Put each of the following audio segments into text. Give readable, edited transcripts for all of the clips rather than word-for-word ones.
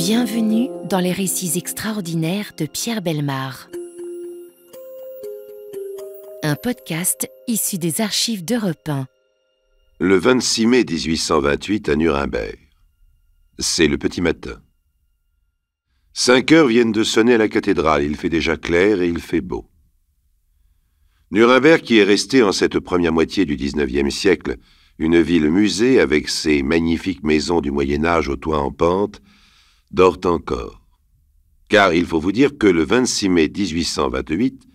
Bienvenue dans les récits extraordinaires de Pierre Bellemare. Un podcast issu des archives d'Europe 1. Le 26 mai 1828 à Nuremberg. C'est le petit matin. 5 heures viennent de sonner à la cathédrale. Il fait déjà clair et il fait beau. Nuremberg, qui est resté en cette première moitié du XIXe siècle une ville-musée avec ses magnifiques maisons du Moyen-Âge au toit en pente, dort encore. Car il faut vous dire que le 26 mai 1828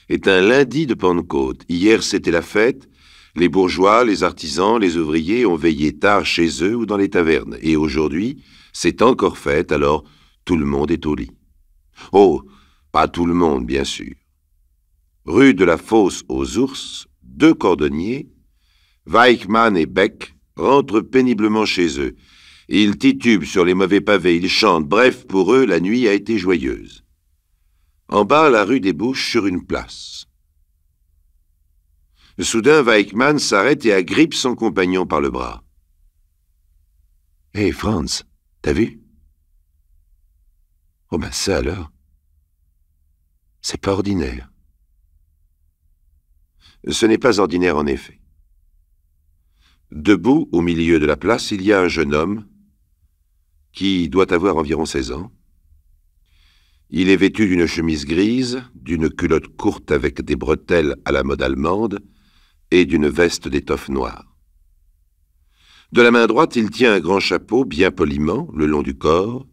est un lundi de Pentecôte. Hier, c'était la fête. Les bourgeois, les artisans, les ouvriers ont veillé tard chez eux ou dans les tavernes. Et aujourd'hui, c'est encore fête, alors tout le monde est au lit. Oh, pas tout le monde, bien sûr. Rue de la Fosse aux Ours, 2 cordonniers, Weichmann et Beck, rentrent péniblement chez eux. Ils titubent sur les mauvais pavés, ils chantent. Bref, pour eux, la nuit a été joyeuse. En bas, la rue débouche sur une place. Soudain, Weichmann s'arrête et agrippe son compagnon par le bras. « Hé, Franz, t'as vu ?»« Oh ben ça alors, c'est pas ordinaire. » Ce n'est pas ordinaire en effet. Debout, au milieu de la place, il y a un jeune homme qui doit avoir environ 16 ans. Il est vêtu d'une chemise grise, d'une culotte courte avec des bretelles à la mode allemande et d'une veste d'étoffe noire. De la main droite, il tient un grand chapeau bien poliment le long du corps.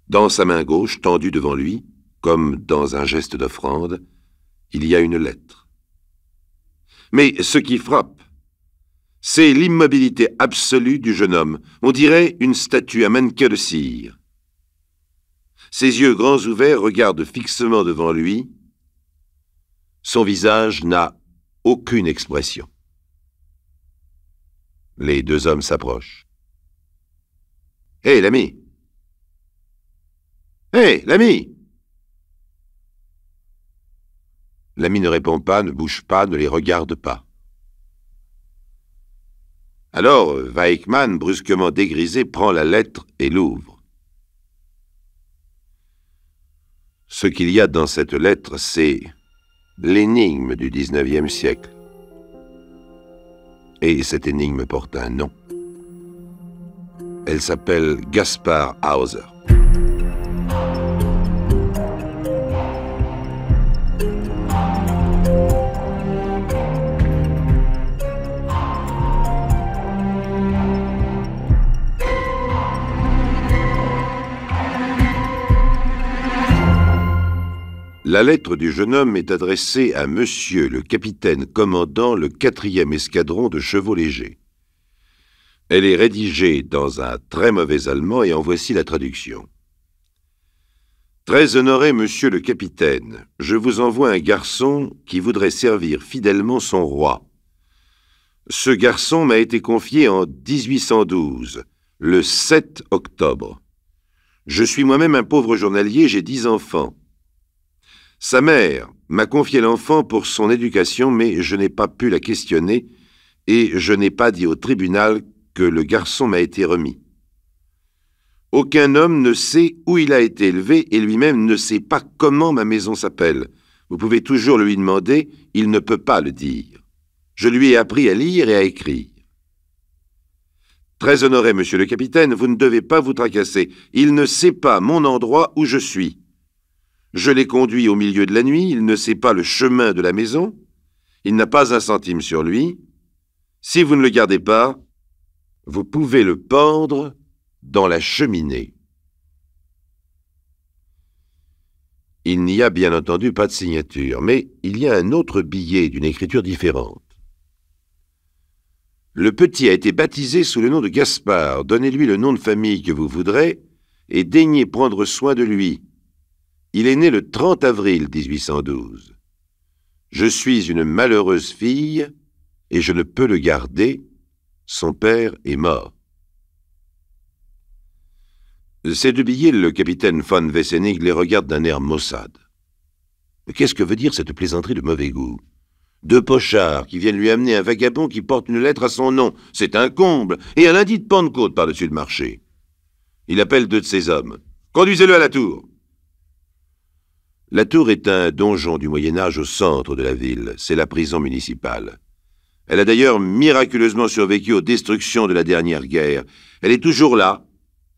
Dans sa main gauche, tendue devant lui, comme dans un geste d'offrande, il y a une lettre. Mais ce qui frappe, c'est l'immobilité absolue du jeune homme. On dirait une statue, un mannequin de cire. Ses yeux grands ouverts regardent fixement devant lui. Son visage n'a aucune expression. Les 2 hommes s'approchent. « Hé, l'ami !»« Hé, l'ami !» L'ami ne répond pas, ne bouge pas, ne les regarde pas. Alors, Weichmann, brusquement dégrisé, prend la lettre et l'ouvre. Ce qu'il y a dans cette lettre, c'est l'énigme du XIXe siècle. Et cette énigme porte un nom. Elle s'appelle Gaspard Hauser. La lettre du jeune homme est adressée à Monsieur le capitaine commandant le 4e escadron de chevaux légers. Elle est rédigée dans un très mauvais allemand et en voici la traduction. Très honoré Monsieur le capitaine, je vous envoie un garçon qui voudrait servir fidèlement son roi. Ce garçon m'a été confié en 1812, le 7 octobre. Je suis moi-même un pauvre journalier, j'ai 10 enfants. Sa mère m'a confié l'enfant pour son éducation, mais je n'ai pas pu la questionner et je n'ai pas dit au tribunal que le garçon m'a été remis. Aucun homme ne sait où il a été élevé et lui-même ne sait pas comment ma maison s'appelle. Vous pouvez toujours lui demander, il ne peut pas le dire. Je lui ai appris à lire et à écrire. Très honoré, monsieur le capitaine, vous ne devez pas vous tracasser. Il ne sait pas mon endroit où je suis. Je l'ai conduit au milieu de la nuit, il ne sait pas le chemin de la maison, il n'a pas un centime sur lui. Si vous ne le gardez pas, vous pouvez le pendre dans la cheminée. Il n'y a bien entendu pas de signature, mais il y a un autre billet d'une écriture différente. Le petit a été baptisé sous le nom de Gaspard. Donnez-lui le nom de famille que vous voudrez et daignez prendre soin de lui. Il est né le 30 avril 1812. Je suis une malheureuse fille et je ne peux le garder. Son père est mort. Ces 2 billets, le capitaine von Wessenig les regarde d'un air maussade. Qu'est-ce que veut dire cette plaisanterie de mauvais goût? 2 pochards qui viennent lui amener un vagabond qui porte une lettre à son nom. C'est un comble. Et un lundi de Pentecôte par-dessus le marché. Il appelle 2 de ses hommes. « Conduisez-le à la tour !» La tour est un donjon du Moyen-Âge au centre de la ville. C'est la prison municipale. Elle a d'ailleurs miraculeusement survécu aux destructions de la dernière guerre. Elle est toujours là,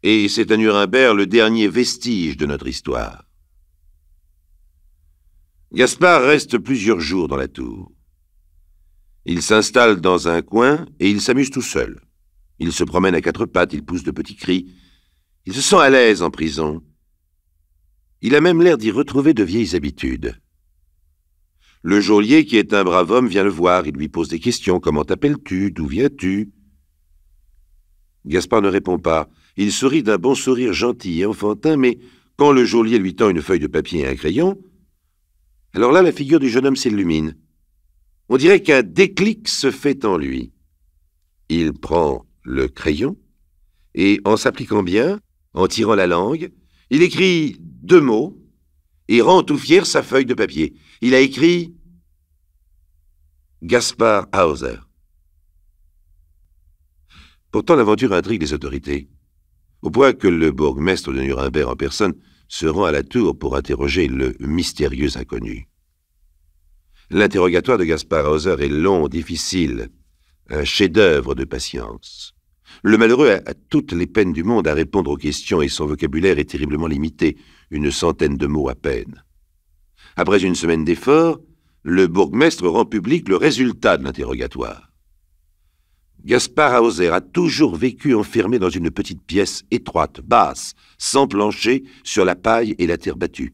et c'est à Nuremberg le dernier vestige de notre histoire. Gaspard reste plusieurs jours dans la tour. Il s'installe dans un coin et il s'amuse tout seul. Il se promène à 4 pattes, il pousse de petits cris. Il se sent à l'aise en prison. Il a même l'air d'y retrouver de vieilles habitudes. Le geôlier, qui est un brave homme, vient le voir. Il lui pose des questions. « Comment t'appelles-tu? D'où viens-tu » Gaspard ne répond pas. Il sourit d'un bon sourire gentil et enfantin, mais quand le geôlier lui tend une feuille de papier et un crayon, alors là, la figure du jeune homme s'illumine. On dirait qu'un déclic se fait en lui. Il prend le crayon et, en s'appliquant bien, en tirant la langue, il écrit 2 mots et rend tout fier sa feuille de papier. Il a écrit Gaspard Hauser. Pourtant, l'aventure intrigue les autorités, au point que le bourgmestre de Nuremberg en personne se rend à la tour pour interroger le mystérieux inconnu. L'interrogatoire de Gaspard Hauser est long, difficile, un chef-d'œuvre de patience. Le malheureux a toutes les peines du monde à répondre aux questions et son vocabulaire est terriblement limité, 100 de mots à peine. Après une semaine d'efforts, le bourgmestre rend public le résultat de l'interrogatoire. Gaspard Hauser a toujours vécu enfermé dans une petite pièce étroite, basse, sans plancher, sur la paille et la terre battue.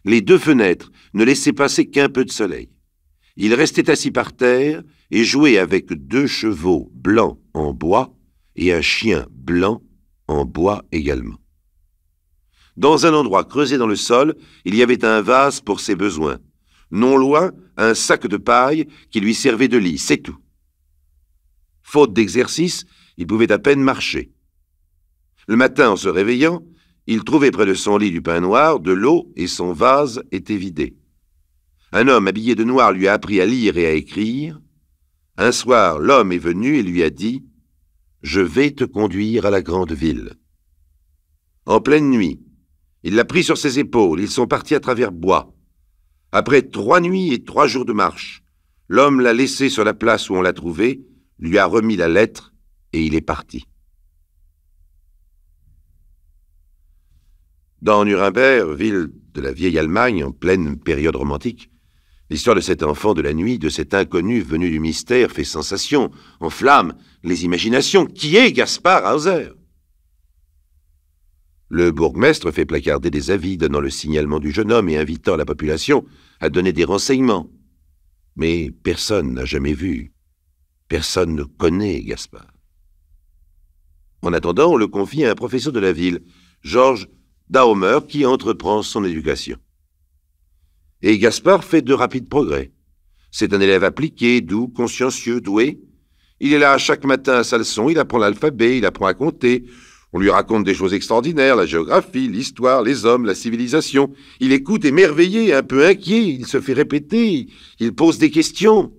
Les 2 fenêtres ne laissaient passer qu'un peu de soleil. Il restait assis par terre et jouait avec 2 chevaux blancs en bois et un chien blanc en bois également. Dans un endroit creusé dans le sol, il y avait un vase pour ses besoins. Non loin, un sac de paille qui lui servait de lit, c'est tout. Faute d'exercice, il pouvait à peine marcher. Le matin, en se réveillant, il trouvait près de son lit du pain noir, de l'eau et son vase était vidé. Un homme habillé de noir lui a appris à lire et à écrire. Un soir, l'homme est venu et lui a dit « Je vais te conduire à la grande ville ». En pleine nuit, il l'a pris sur ses épaules, ils sont partis à travers bois. Après 3 nuits et 3 jours de marche, l'homme l'a laissé sur la place où on l'a trouvé, lui a remis la lettre et il est parti. Dans Nuremberg, ville de la vieille Allemagne en pleine période romantique, l'histoire de cet enfant de la nuit, de cet inconnu venu du mystère, fait sensation, enflamme les imaginations. Qui est Gaspard Hauser? Le bourgmestre fait placarder des avis donnant le signalement du jeune homme et invitant la population à donner des renseignements. Mais personne n'a jamais vu, personne ne connaît Gaspard. En attendant, on le confie à un professeur de la ville, Georges Daumer, qui entreprend son éducation. Et Gaspard fait de rapides progrès. C'est un élève appliqué, doux, consciencieux, doué. Il est là chaque matin à sa leçon, il apprend l'alphabet, il apprend à compter. On lui raconte des choses extraordinaires, la géographie, l'histoire, les hommes, la civilisation. Il écoute émerveillé, un peu inquiet, il se fait répéter, il pose des questions.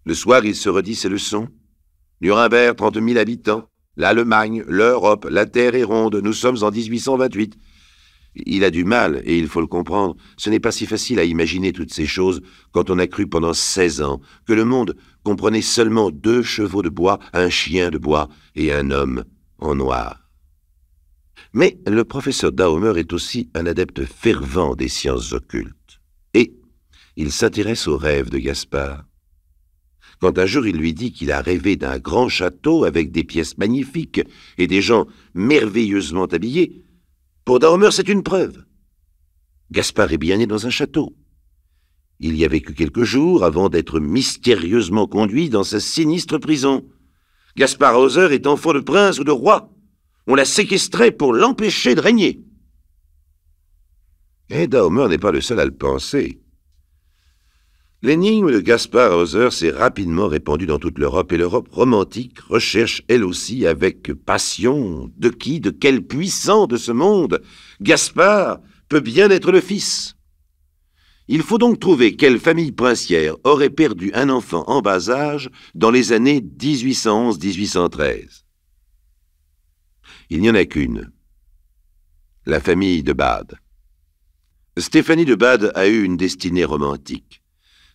Le soir, il se redit ses leçons. Nuremberg, 30 000 habitants. L'Allemagne, l'Europe, la Terre est ronde, nous sommes en 1828. Il a du mal, et il faut le comprendre. Ce n'est pas si facile à imaginer toutes ces choses quand on a cru pendant 16 ans que le monde comprenait seulement 2 chevaux de bois, un chien de bois et un homme en noir. Mais le professeur Daumer est aussi un adepte fervent des sciences occultes. Et il s'intéresse aux rêves de Gaspard. Quand un jour il lui dit qu'il a rêvé d'un grand château avec des pièces magnifiques et des gens merveilleusement habillés, pour Daumer c'est une preuve. Gaspard est bien né dans un château. Il y a vécu quelques jours avant d'être mystérieusement conduit dans sa sinistre prison. Gaspard Hauser est enfant de prince ou de roi. On l'a séquestré pour l'empêcher de régner. Et Daumer n'est pas le seul à le penser. L'énigme de Gaspard Hauser s'est rapidement répandue dans toute l'Europe et l'Europe romantique recherche elle aussi avec passion de qui, de quel puissant de ce monde Gaspard peut bien être le fils. Il faut donc trouver quelle famille princière aurait perdu un enfant en bas âge dans les années 1811-1813. Il n'y en a qu'une. La famille de Bade. Stéphanie de Bade a eu une destinée romantique.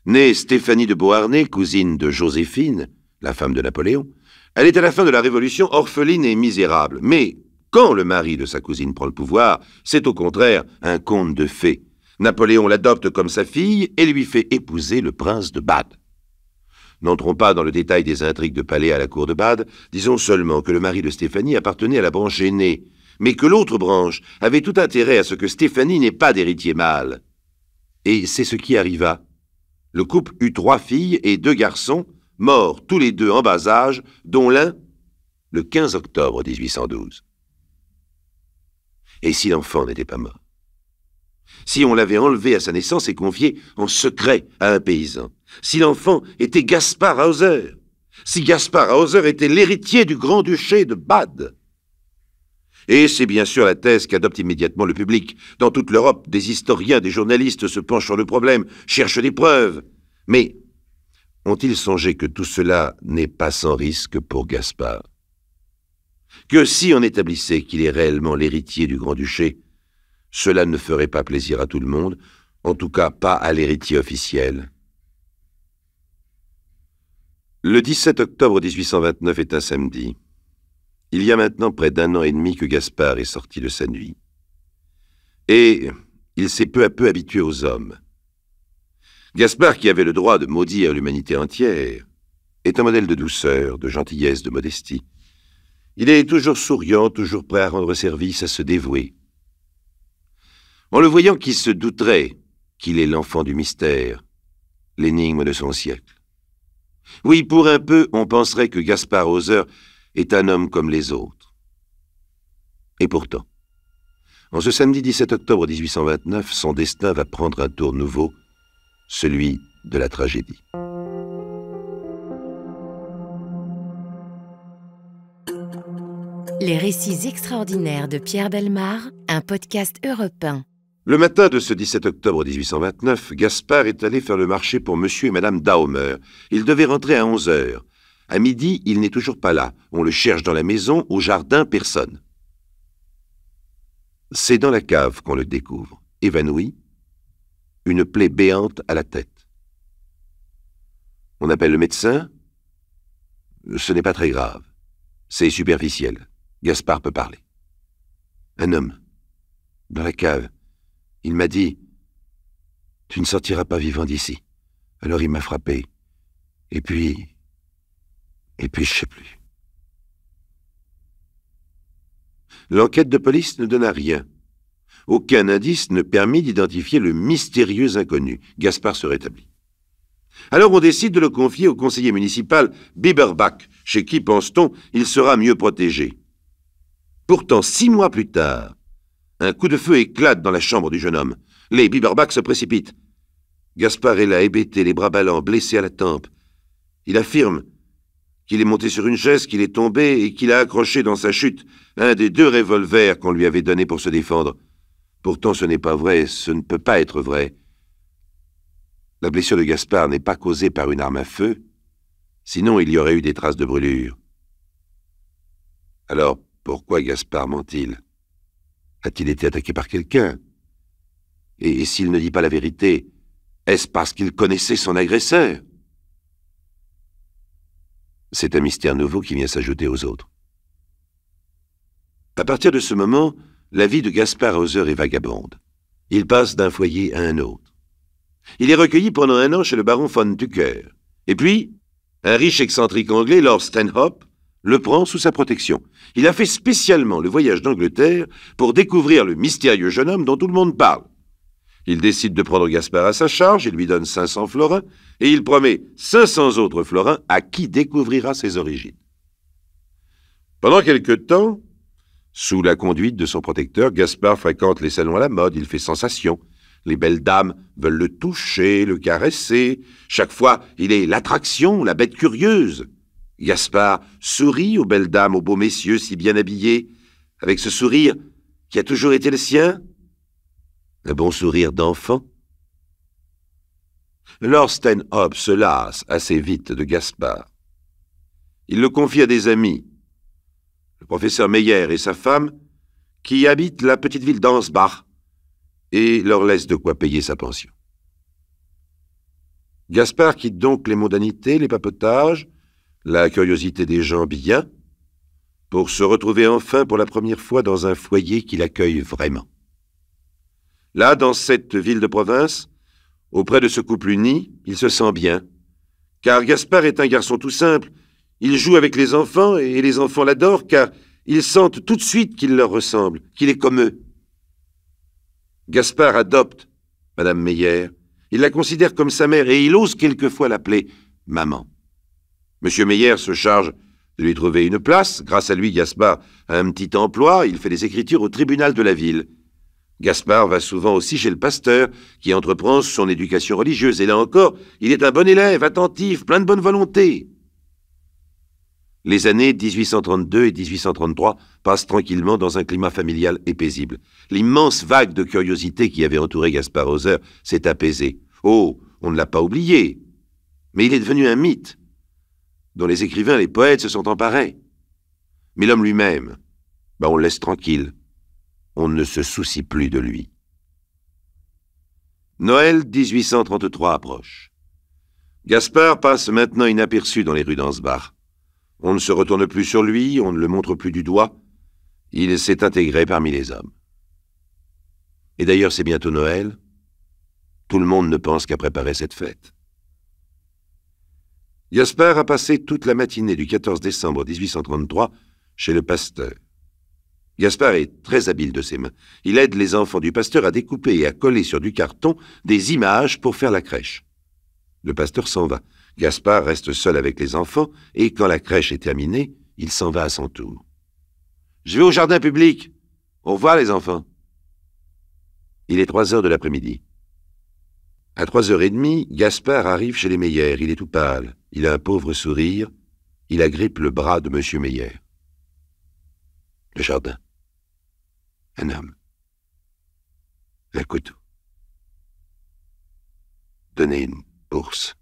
Née Stéphanie de Beauharnais, cousine de Joséphine, la femme de Napoléon, elle est à la fin de la Révolution orpheline et misérable. Mais quand le mari de sa cousine prend le pouvoir, c'est au contraire un conte de fées. Napoléon l'adopte comme sa fille et lui fait épouser le prince de Bade. N'entrons pas dans le détail des intrigues de palais à la cour de Bade, disons seulement que le mari de Stéphanie appartenait à la branche aînée, mais que l'autre branche avait tout intérêt à ce que Stéphanie n'ait pas d'héritier mâle. Et c'est ce qui arriva. Le couple eut 3 filles et 2 garçons, morts tous les 2 en bas âge, dont l'un le 15 octobre 1812. Et si l'enfant n'était pas mort? Si on l'avait enlevé à sa naissance et confié en secret à un paysan? Si l'enfant était Gaspard Hauser? Si Gaspard Hauser était l'héritier du grand-duché de Bade? Et c'est bien sûr la thèse qu'adopte immédiatement le public. Dans toute l'Europe, des historiens, des journalistes se penchent sur le problème, cherchent des preuves. Mais ont-ils songé que tout cela n'est pas sans risque pour Gaspard? Que si on établissait qu'il est réellement l'héritier du grand-duché, cela ne ferait pas plaisir à tout le monde, en tout cas pas à l'héritier officiel. Le 17 octobre 1829 est un samedi. Il y a maintenant près d'1 an et demi que Gaspard est sorti de sa nuit. Et il s'est peu à peu habitué aux hommes. Gaspard, qui avait le droit de maudire l'humanité entière, est un modèle de douceur, de gentillesse, de modestie. Il est toujours souriant, toujours prêt à rendre service, à se dévouer. En le voyant, qui se douterait qu'il est l'enfant du mystère, l'énigme de son siècle? Oui, pour un peu, on penserait que Gaspard Hauser est un homme comme les autres. Et pourtant, en ce samedi 17 octobre 1829, son destin va prendre un tour nouveau, celui de la tragédie. Les récits extraordinaires de Pierre Bellemare, un podcast Europe 1. Le matin de ce 17 octobre 1829, Gaspard est allé faire le marché pour monsieur et madame Daumer. Il devait rentrer à 11 heures. À midi, il n'est toujours pas là. On le cherche dans la maison, au jardin, personne. C'est dans la cave qu'on le découvre, évanoui, une plaie béante à la tête. On appelle le médecin. Ce n'est pas très grave. C'est superficiel. Gaspard peut parler. Un homme, dans la cave. Il m'a dit « Tu ne sortiras pas vivant d'ici. » Alors il m'a frappé. Et puis, je sais plus. L'enquête de police ne donna rien. Aucun indice ne permit d'identifier le mystérieux inconnu. Gaspard se rétablit. Alors on décide de le confier au conseiller municipal Biberbach, chez qui, pense-t-on, il sera mieux protégé. Pourtant, 6 mois plus tard, un coup de feu éclate dans la chambre du jeune homme. Les Biberbach se précipitent. Gaspard est là, hébété, les bras ballants, blessé à la tempe. Il affirme qu'il est monté sur une chaise, qu'il est tombé et qu'il a accroché dans sa chute un des 2 revolvers qu'on lui avait donnés pour se défendre. Pourtant, ce n'est pas vrai, ce ne peut pas être vrai. La blessure de Gaspard n'est pas causée par une arme à feu, sinon il y aurait eu des traces de brûlure. Alors, pourquoi Gaspard ment-il? A-t-il été attaqué par quelqu'un? Et s'il ne dit pas la vérité, est-ce parce qu'il connaissait son agresseur? C'est un mystère nouveau qui vient s'ajouter aux autres. À partir de ce moment, la vie de Gaspard Hauser est vagabonde. Il passe d'un foyer à un autre. Il est recueilli pendant 1 an chez le baron von Tucker. Et puis, un riche excentrique anglais, Lord Stanhope, le prend sous sa protection. Il a fait spécialement le voyage d'Angleterre pour découvrir le mystérieux jeune homme dont tout le monde parle. Il décide de prendre Gaspard à sa charge, il lui donne 500 florins, et il promet 500 autres florins à qui découvrira ses origines. Pendant quelque temps, sous la conduite de son protecteur, Gaspard fréquente les salons à la mode, il fait sensation. Les belles dames veulent le toucher, le caresser. Chaque fois, il est l'attraction, la bête curieuse. Gaspard sourit aux belles dames, aux beaux messieurs si bien habillés, avec ce sourire qui a toujours été le sien. Un bon sourire d'enfant. Lord Stanhope se lasse assez vite de Gaspard. Il le confie à des amis. Le professeur Meyer et sa femme, qui habitent la petite ville d'Ansbach et leur laisse de quoi payer sa pension. Gaspard quitte donc les mondanités, les papotages, la curiosité des gens bien, pour se retrouver enfin pour la première fois dans un foyer qui l'accueille vraiment. Là, dans cette ville de province, auprès de ce couple uni, il se sent bien, car Gaspard est un garçon tout simple. Il joue avec les enfants et les enfants l'adorent car ils sentent tout de suite qu'il leur ressemble, qu'il est comme eux. Gaspard adopte Madame Meyer. Il la considère comme sa mère et il ose quelquefois l'appeler maman. Monsieur Meyer se charge de lui trouver une place. Grâce à lui, Gaspard a un petit emploi. Il fait des écritures au tribunal de la ville. Gaspard va souvent aussi chez le pasteur, qui entreprend son éducation religieuse. Et là encore, il est un bon élève, attentif, plein de bonne volonté. Les années 1832 et 1833 passent tranquillement dans un climat familial et paisible. L'immense vague de curiosité qui avait entouré Gaspard Hauser s'est apaisée. Oh, on ne l'a pas oublié. Mais il est devenu un mythe, dont les écrivains, les poètes se sont emparés. Mais l'homme lui-même, on le laisse tranquille. On ne se soucie plus de lui. Noël 1833 approche. Gaspard passe maintenant inaperçu dans les rues d'Ansbach. On ne se retourne plus sur lui, on ne le montre plus du doigt. Il s'est intégré parmi les hommes. Et d'ailleurs, c'est bientôt Noël. Tout le monde ne pense qu'à préparer cette fête. Gaspard a passé toute la matinée du 14 décembre 1833 chez le pasteur. Gaspard est très habile de ses mains. Il aide les enfants du pasteur à découper et à coller sur du carton des images pour faire la crèche. Le pasteur s'en va. Gaspard reste seul avec les enfants et quand la crèche est terminée, il s'en va à son tour. « Je vais au jardin public. Au revoir les enfants. » Il est 3 heures de l'après-midi. À 3h30, Gaspard arrive chez les Meyer. Il est tout pâle. Il a un pauvre sourire. Il agrippe le bras de M. Meyer. Le jardin. Un homme. Un couteau. Donner une bourse.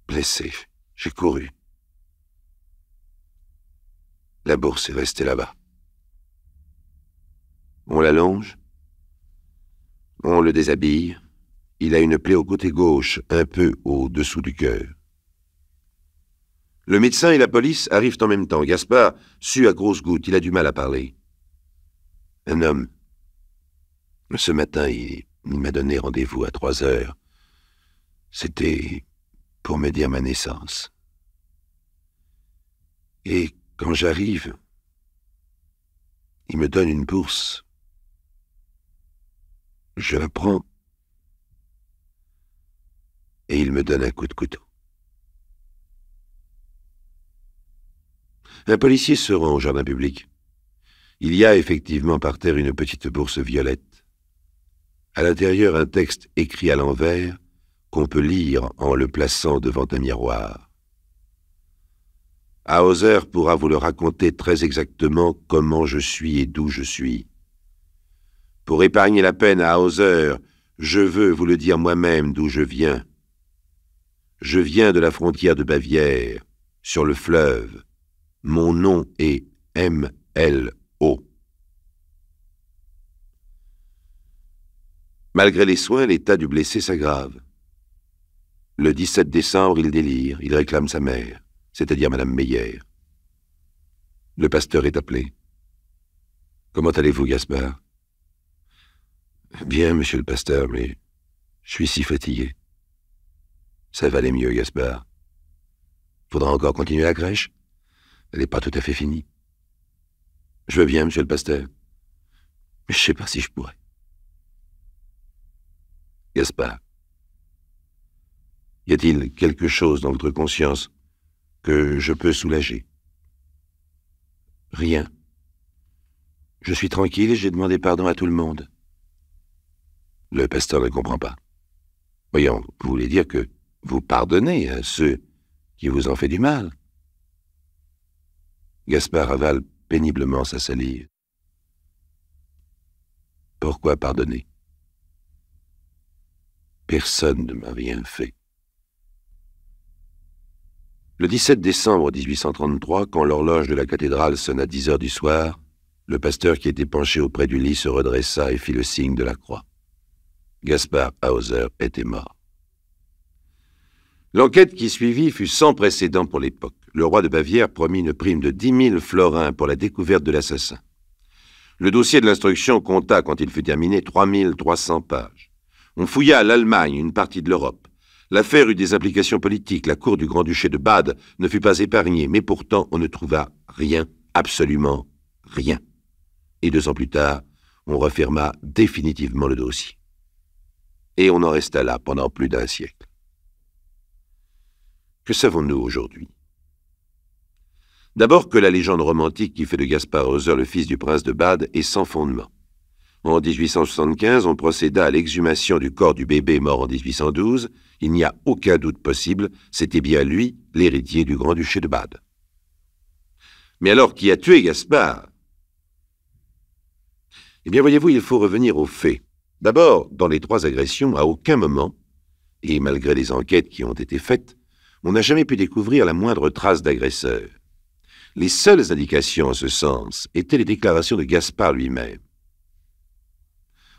Blessé. J'ai couru. La bourse est restée là-bas. On l'allonge. On le déshabille. Il a une plaie au côté gauche, un peu au-dessous du cœur. Le médecin et la police arrivent en même temps. Gaspard sue à grosses gouttes. Il a du mal à parler. Un homme. Ce matin, il m'a donné rendez-vous à 3h. C'était pour me dire ma naissance. Et quand j'arrive, il me donne une bourse. Je la prends et il me donne un coup de couteau. Un policier se rend au jardin public. Il y a effectivement par terre une petite bourse violette. À l'intérieur, un texte écrit à l'envers qu'on peut lire en le plaçant devant un miroir. Hauser pourra vous le raconter très exactement comment je suis et d'où je suis. Pour épargner la peine à Hauser, je veux vous le dire moi-même d'où je viens. Je viens de la frontière de Bavière, sur le fleuve. Mon nom est M.L.O. Malgré les soins, l'état du blessé s'aggrave. Le 17 décembre, il délire, il réclame sa mère, c'est-à-dire Madame Meyer. Le pasteur est appelé. « Comment allez-vous, Gaspard ?»« Bien, monsieur le pasteur, mais je suis si fatigué. »« Ça va aller mieux, Gaspard. Faudra encore continuer la crèche. Elle n'est pas tout à fait finie. »« Je veux bien, monsieur le pasteur. Mais je sais pas si je pourrais. » Gaspard, y a-t-il quelque chose dans votre conscience que je peux soulager? Rien. Je suis tranquille et j'ai demandé pardon à tout le monde. Le pasteur ne comprend pas. Voyons, vous voulez dire que vous pardonnez à ceux qui vous ont fait du mal? Gaspard avale péniblement sa salive. Pourquoi pardonner? Personne ne m'a rien fait. Le 17 décembre 1833, quand l'horloge de la cathédrale sonne à 10 heures du soir, le pasteur qui était penché auprès du lit se redressa et fit le signe de la croix. Gaspard Hauser était mort. L'enquête qui suivit fut sans précédent pour l'époque. Le roi de Bavière promit une prime de 10 000 florins pour la découverte de l'assassin. Le dossier de l'instruction compta, quand il fut terminé, 3 300 pages. On fouilla l'Allemagne, une partie de l'Europe. L'affaire eut des implications politiques. La cour du Grand-Duché de Bade ne fut pas épargnée, mais pourtant on ne trouva rien, absolument rien. Et 2 ans plus tard, on referma définitivement le dossier. Et on en resta là pendant plus d'1 siècle. Que savons-nous aujourd'hui? D'abord que la légende romantique qui fait de Gaspard Hauser le fils du prince de Bade est sans fondement. En 1875, on procéda à l'exhumation du corps du bébé mort en 1812. Il n'y a aucun doute possible, c'était bien lui, l'héritier du Grand-Duché de Bade. Mais alors, qui a tué Gaspard? Eh bien, voyez-vous, il faut revenir aux faits. D'abord, dans les 3 agressions, à aucun moment, et malgré les enquêtes qui ont été faites, on n'a jamais pu découvrir la moindre trace d'agresseur. Les seules indications en ce sens étaient les déclarations de Gaspard lui-même.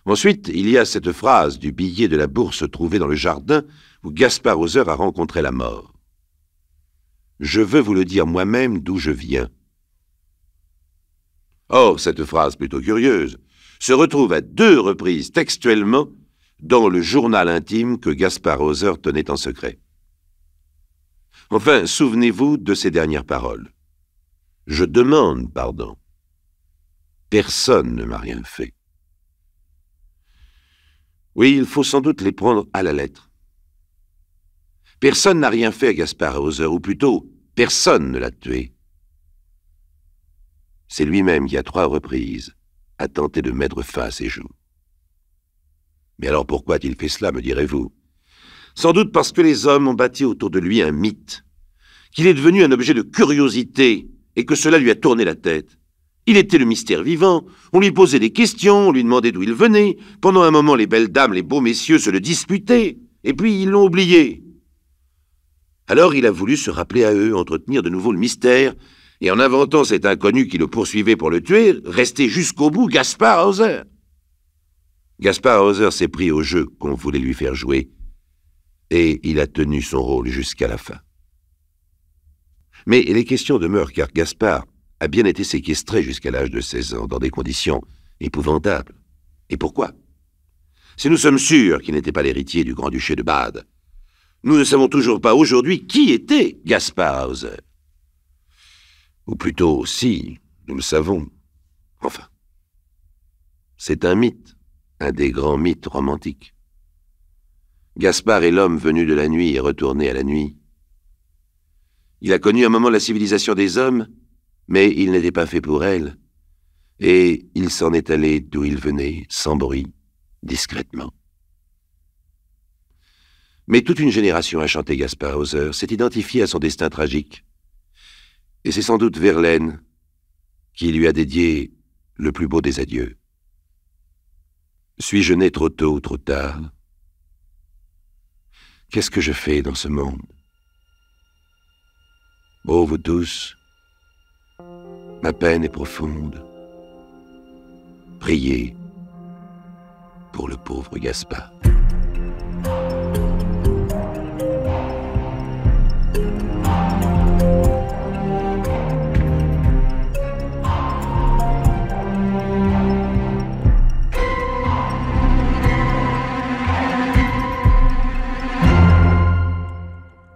Ensuite, il y a cette phrase du billet de la bourse trouvé dans le jardin où Gaspard Hauser a rencontré la mort. « Je veux vous le dire moi-même d'où je viens. » Or, cette phrase plutôt curieuse se retrouve à 2 reprises textuellement dans le journal intime que Gaspard Hauser tenait en secret. Enfin, souvenez-vous de ces dernières paroles. « Je demande pardon. Personne ne m'a rien fait. » Oui, il faut sans doute les prendre à la lettre. Personne n'a rien fait à Gaspard Hauser, ou plutôt, personne ne l'a tué. C'est lui-même qui, à 3 reprises, a tenté de mettre fin à ses jours. Mais alors pourquoi a-t-il fait cela, me direz-vous? Sans doute parce que les hommes ont bâti autour de lui un mythe, qu'il est devenu un objet de curiosité et que cela lui a tourné la tête. Il était le mystère vivant, on lui posait des questions, on lui demandait d'où il venait. Pendant un moment, les belles dames, les beaux messieurs se le disputaient, et puis ils l'ont oublié. Alors il a voulu se rappeler à eux, entretenir de nouveau le mystère, et en inventant cet inconnu qui le poursuivait pour le tuer, rester jusqu'au bout Gaspard Hauser. Gaspard Hauser s'est pris au jeu qu'on voulait lui faire jouer, et il a tenu son rôle jusqu'à la fin. Mais les questions demeurent car Gaspard a bien été séquestré jusqu'à l'âge de 16 ans, dans des conditions épouvantables. Et pourquoi? Si nous sommes sûrs qu'il n'était pas l'héritier du Grand-Duché de Bade, nous ne savons toujours pas aujourd'hui qui était Gaspard Hauser. Ou plutôt, si, nous le savons. Enfin, c'est un mythe, un des grands mythes romantiques. Gaspard est l'homme venu de la nuit et retourné à la nuit. Il a connu un moment la civilisation des hommes, mais il n'était pas fait pour elle, et il s'en est allé d'où il venait, sans bruit, discrètement. Mais toute une génération a chanté Gaspard Hauser, s'est identifiée à son destin tragique, et c'est sans doute Verlaine qui lui a dédié le plus beau des adieux. Suis-je né trop tôt ou trop tard? Qu'est-ce que je fais dans ce monde? Ô vous tous, ma peine est profonde. Priez pour le pauvre Gaspard.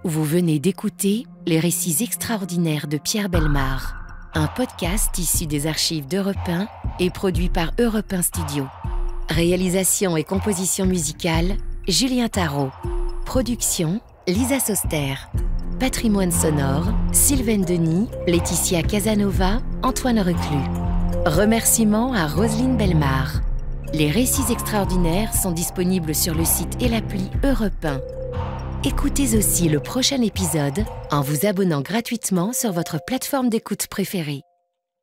Vous venez d'écouter Les récits extraordinaires de Pierre Bellemare, un podcast issu des archives d'Europe 1 et produit par Europe 1 Studio. Réalisation et composition musicale, Julien Tarot. Production, Lisa Soster. Patrimoine sonore, Sylvaine Denis, Laetitia Casanova, Antoine Reclus. Remerciements à Roselyne Bellemare. Les récits extraordinaires sont disponibles sur le site et l'appli Europe 1. Écoutez aussi le prochain épisode en vous abonnant gratuitement sur votre plateforme d'écoute préférée.